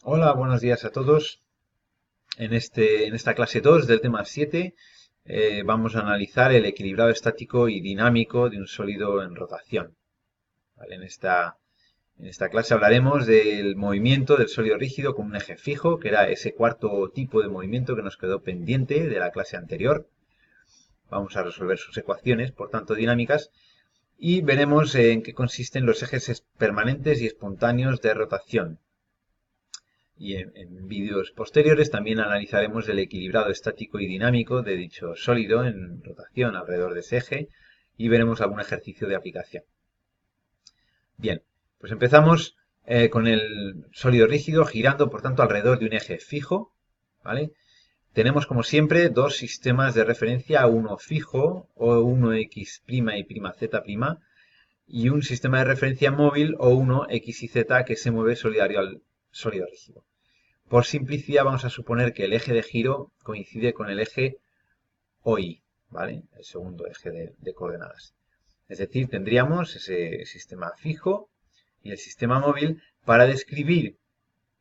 Hola, buenos días a todos. En esta clase 2 del tema 7 vamos a analizar el equilibrado estático y dinámico de un sólido en rotación. ¿Vale? En esta clase hablaremos del movimiento del sólido rígido con un eje fijo, que era ese cuarto tipo de movimiento que nos quedó pendiente de la clase anterior. Vamos a resolver sus ecuaciones, por tanto dinámicas, y veremos en qué consisten los ejes permanentes y espontáneos de rotación. Y en vídeos posteriores también analizaremos el equilibrado estático y dinámico de dicho sólido en rotación alrededor de ese eje y veremos algún ejercicio de aplicación. Bien, pues empezamos con el sólido rígido girando por tanto alrededor de un eje fijo, ¿vale? Tenemos como siempre dos sistemas de referencia, uno fijo o uno x' y z' y un sistema de referencia móvil o uno x y z que se mueve solidario al sólido rígido. Por simplicidad vamos a suponer que el eje de giro coincide con el eje OI, ¿vale? El segundo eje de coordenadas. Es decir, tendríamos ese sistema fijo y el sistema móvil para describir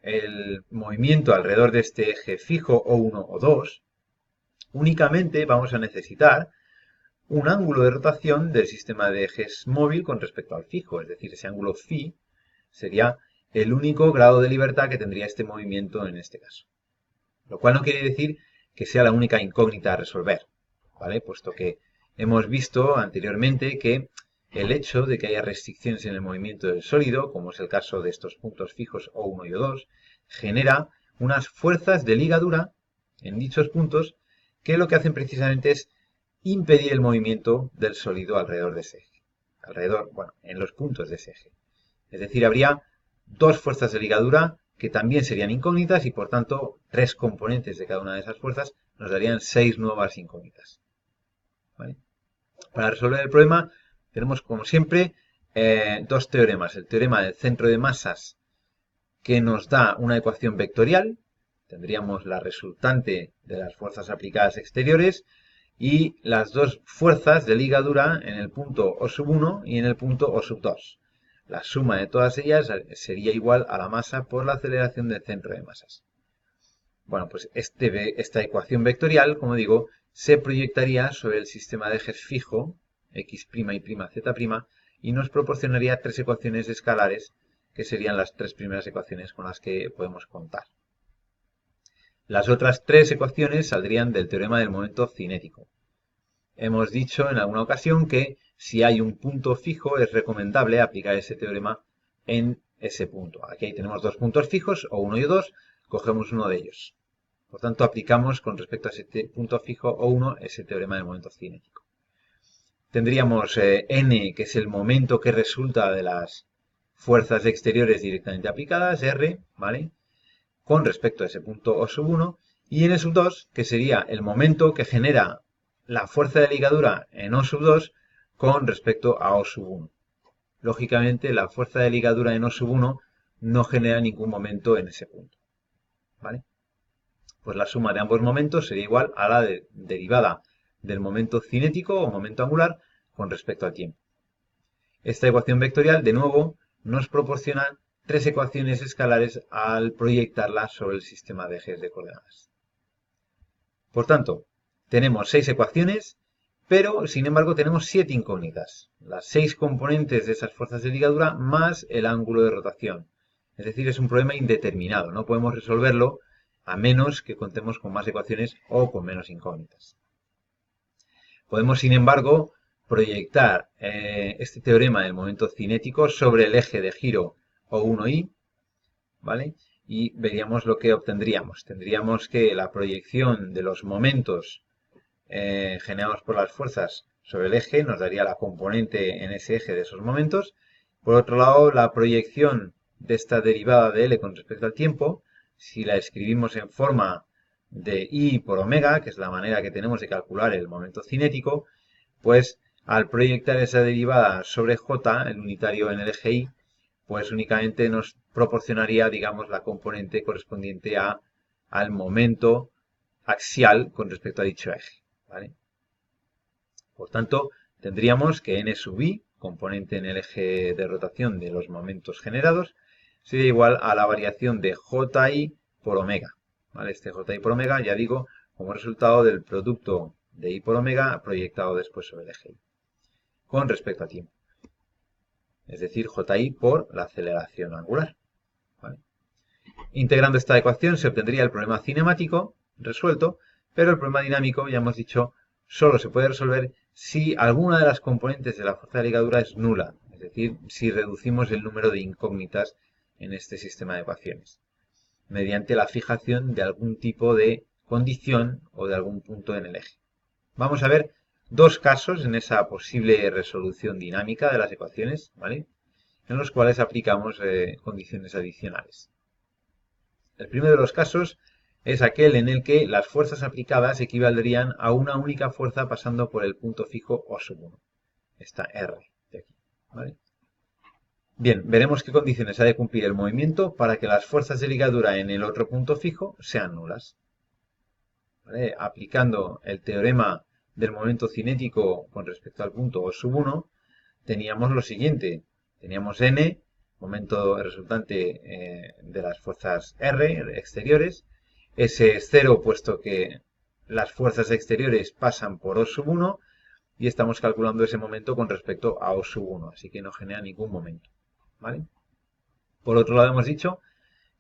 el movimiento alrededor de este eje fijo O1 o 2. Únicamente vamos a necesitar un ángulo de rotación del sistema de ejes móvil con respecto al fijo, es decir, ese ángulo phi sería el único grado de libertad que tendría este movimiento en este caso. Lo cual no quiere decir que sea la única incógnita a resolver, ¿vale? Puesto que hemos visto anteriormente que el hecho de que haya restricciones en el movimiento del sólido, como es el caso de estos puntos fijos O1 y O2, genera unas fuerzas de ligadura en dichos puntos que lo que hacen precisamente es impedir el movimiento del sólido alrededor de ese eje. Alrededor, bueno, en los puntos de ese eje. Es decir, habría dos fuerzas de ligadura que también serían incógnitas y por tanto tres componentes de cada una de esas fuerzas nos darían seis nuevas incógnitas. ¿Vale? Para resolver el problema tenemos como siempre dos teoremas. El teorema del centro de masas que nos da una ecuación vectorial. Tendríamos la resultante de las fuerzas aplicadas exteriores y las dos fuerzas de ligadura en el punto O1 y en el punto O2. La suma de todas ellas sería igual a la masa por la aceleración del centro de masas. Bueno, pues esta ecuación vectorial, como digo, se proyectaría sobre el sistema de ejes fijo, x' y z', y nos proporcionaría tres ecuaciones escalares, que serían las tres primeras ecuaciones con las que podemos contar. Las otras tres ecuaciones saldrían del teorema del momento cinético. Hemos dicho en alguna ocasión que si hay un punto fijo es recomendable aplicar ese teorema en ese punto. Aquí tenemos dos puntos fijos, O1 y O2, cogemos uno de ellos. Por tanto, aplicamos con respecto a ese punto fijo O1 ese teorema del momento cinético. Tendríamos N, que es el momento que resulta de las fuerzas exteriores directamente aplicadas, R, ¿vale? Con respecto a ese punto O1, y N2, que sería el momento que genera la fuerza de ligadura en O2 con respecto a O1. Lógicamente, la fuerza de ligadura en O1 no genera ningún momento en ese punto, ¿vale? Pues la suma de ambos momentos sería igual a la derivada del momento cinético o momento angular con respecto al tiempo. Esta ecuación vectorial, de nuevo, nos proporciona tres ecuaciones escalares al proyectarlas sobre el sistema de ejes de coordenadas. Por tanto, tenemos seis ecuaciones, pero sin embargo tenemos siete incógnitas. Las seis componentes de esas fuerzas de ligadura más el ángulo de rotación. Es decir, es un problema indeterminado. No podemos resolverlo a menos que contemos con más ecuaciones o con menos incógnitas. Podemos, sin embargo, proyectar este teorema del momento cinético sobre el eje de giro O1i, ¿vale? Y veríamos lo que obtendríamos. Tendríamos que la proyección de los momentos generados por las fuerzas sobre el eje nos daría la componente en ese eje de esos momentos. Por otro lado, la proyección de esta derivada de L con respecto al tiempo, si la escribimos en forma de I por omega, que es la manera que tenemos de calcular el momento cinético, pues al proyectar esa derivada sobre J, el unitario en el eje Y, pues únicamente nos proporcionaría, digamos, la componente correspondiente al momento axial con respecto a dicho eje, ¿vale? Por tanto, tendríamos que n sub i, componente en el eje de rotación de los momentos generados, sería igual a la variación de JI por omega. ¿Vale? Este JI por omega, ya digo, como resultado del producto de I por omega proyectado después sobre el eje Y, con respecto a tiempo. Es decir, JI por la aceleración angular. ¿Vale? Integrando esta ecuación se obtendría el problema cinemático resuelto, pero el problema dinámico, ya hemos dicho, solo se puede resolver si alguna de las componentes de la fuerza de ligadura es nula, es decir, si reducimos el número de incógnitas en este sistema de ecuaciones, mediante la fijación de algún tipo de condición o de algún punto en el eje. Vamos a ver dos casos en esa posible resolución dinámica de las ecuaciones, ¿vale? En los cuales aplicamos condiciones adicionales. El primero de los casos es aquel en el que las fuerzas aplicadas equivaldrían a una única fuerza pasando por el punto fijo O1. Esta R de aquí, ¿vale? Bien, veremos qué condiciones ha de cumplir el movimiento para que las fuerzas de ligadura en el otro punto fijo sean nulas. ¿Vale? Aplicando el teorema del momento cinético con respecto al punto O1, teníamos lo siguiente. Teníamos N, momento resultante de las fuerzas R exteriores. S es 0 puesto que las fuerzas exteriores pasan por O1 y estamos calculando ese momento con respecto a O1, así que no genera ningún momento. ¿Vale? Por otro lado hemos dicho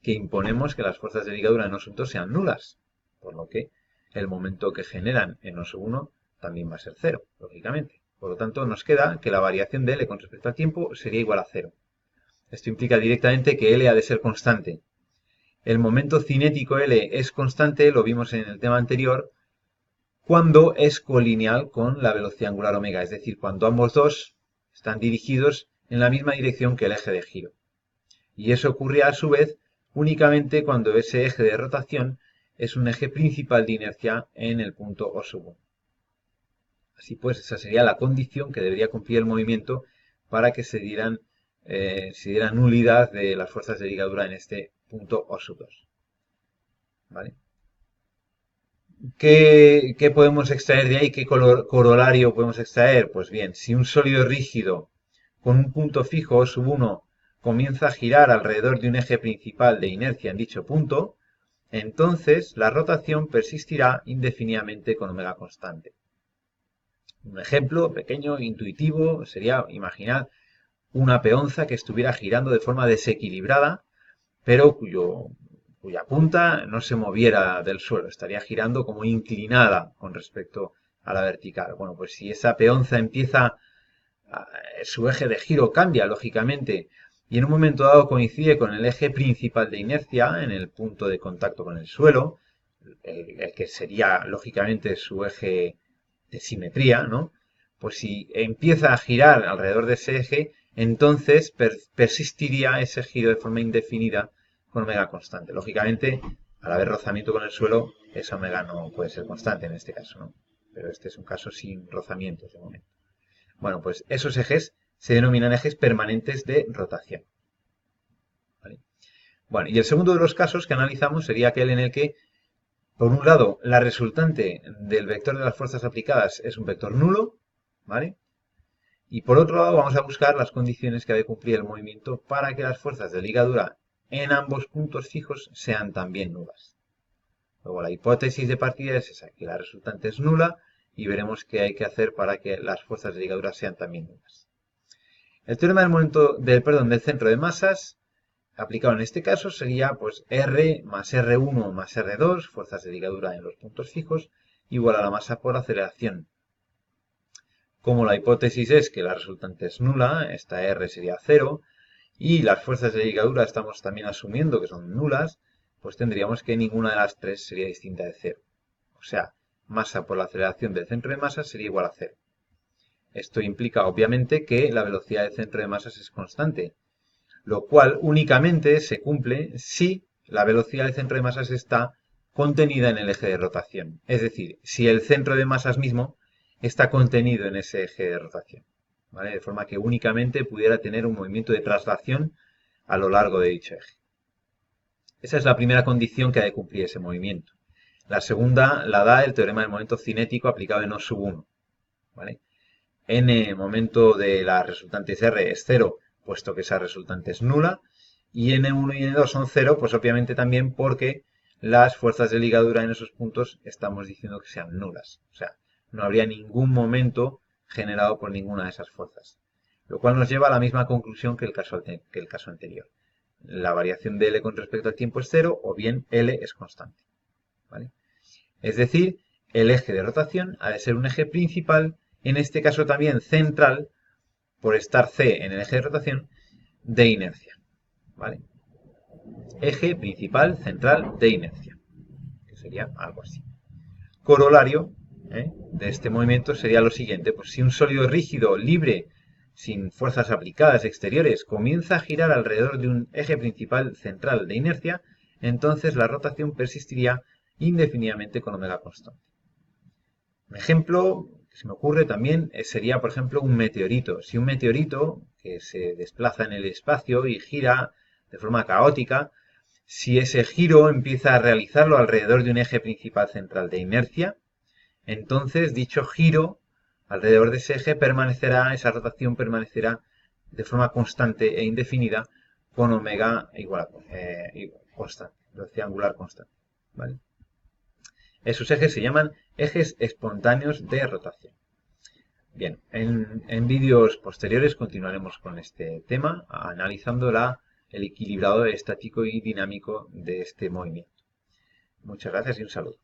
que imponemos que las fuerzas de ligadura en O2 sean nulas, por lo que el momento que generan en O1 también va a ser 0, lógicamente. Por lo tanto, nos queda que la variación de L con respecto al tiempo sería igual a 0. Esto implica directamente que L ha de ser constante. El momento cinético L es constante, lo vimos en el tema anterior, cuando es colineal con la velocidad angular omega, es decir, cuando ambos dos están dirigidos en la misma dirección que el eje de giro. Y eso ocurre a su vez únicamente cuando ese eje de rotación es un eje principal de inercia en el punto O1. Así pues, esa sería la condición que debería cumplir el movimiento para que se diera nulidad de las fuerzas de ligadura en este punto O2. ¿Vale? ¿Qué podemos extraer de ahí? ¿Qué corolario podemos extraer? Pues bien, si un sólido rígido con un punto fijo O1 comienza a girar alrededor de un eje principal de inercia en dicho punto, entonces la rotación persistirá indefinidamente con omega constante. Un ejemplo pequeño, intuitivo, sería imaginar una peonza que estuviera girando de forma desequilibrada, pero cuya punta no se moviera del suelo, estaría girando como inclinada con respecto a la vertical. Bueno, pues si esa peonza empieza, su eje de giro cambia, lógicamente, y en un momento dado coincide con el eje principal de inercia en el punto de contacto con el suelo, el que sería, lógicamente, su eje de simetría, ¿no? Pues si empieza a girar alrededor de ese eje, entonces persistiría ese giro de forma indefinida con omega constante. Lógicamente, al haber rozamiento con el suelo, esa omega no puede ser constante en este caso, ¿no? Pero este es un caso sin rozamientos de momento. Bueno, pues esos ejes se denominan ejes permanentes de rotación. ¿Vale? Bueno, y el segundo de los casos que analizamos sería aquel en el que, por un lado, la resultante del vector de las fuerzas aplicadas es un vector nulo, ¿vale? Y por otro lado vamos a buscar las condiciones que ha de cumplir el movimiento para que las fuerzas de ligadura en ambos puntos fijos sean también nulas. Luego la hipótesis de partida es esa, que la resultante es nula y veremos qué hay que hacer para que las fuerzas de ligadura sean también nulas. El teorema del momento del centro de masas aplicado en este caso sería pues R más R1 más R2, fuerzas de ligadura en los puntos fijos, igual a la masa por aceleración. Como la hipótesis es que la resultante es nula, esta R sería 0, y las fuerzas de ligadura estamos también asumiendo que son nulas, pues tendríamos que ninguna de las tres sería distinta de 0. O sea, masa por la aceleración del centro de masas sería igual a 0. Esto implica obviamente que la velocidad del centro de masas es constante, lo cual únicamente se cumple si la velocidad del centro de masas está contenida en el eje de rotación. Es decir, si el centro de masas mismo está contenido en ese eje de rotación, ¿vale? De forma que únicamente pudiera tener un movimiento de traslación a lo largo de dicho eje. Esa es la primera condición que ha de cumplir ese movimiento. La segunda la da el teorema del momento cinético aplicado en O1. ¿Vale? N momento de la resultante R es 0, puesto que esa resultante es nula, y N1 y N2 son 0, pues obviamente también porque las fuerzas de ligadura en esos puntos estamos diciendo que sean nulas. O sea, no habría ningún momento generado por ninguna de esas fuerzas. Lo cual nos lleva a la misma conclusión que el caso anterior. La variación de L con respecto al tiempo es 0 o bien L es constante. ¿Vale? Es decir, el eje de rotación ha de ser un eje principal, en este caso también central, por estar C en el eje de rotación, de inercia. ¿Vale? Eje principal central de inercia, que sería algo así. Corolario de este movimiento sería lo siguiente: pues si un sólido rígido, libre, sin fuerzas aplicadas exteriores, comienza a girar alrededor de un eje principal central de inercia, entonces la rotación persistiría indefinidamente con omega constante. Un ejemplo que se me ocurre también sería, por ejemplo, un meteorito. Si un meteorito que se desplaza en el espacio y gira de forma caótica, si ese giro empieza a realizarlo alrededor de un eje principal central de inercia, entonces dicho giro alrededor de ese eje permanecerá, esa rotación permanecerá de forma constante e indefinida con omega igual a constante, velocidad angular constante. ¿Vale? Esos ejes se llaman ejes espontáneos de rotación. Bien, en vídeos posteriores continuaremos con este tema, analizando el equilibrado estático y dinámico de este movimiento. Muchas gracias y un saludo.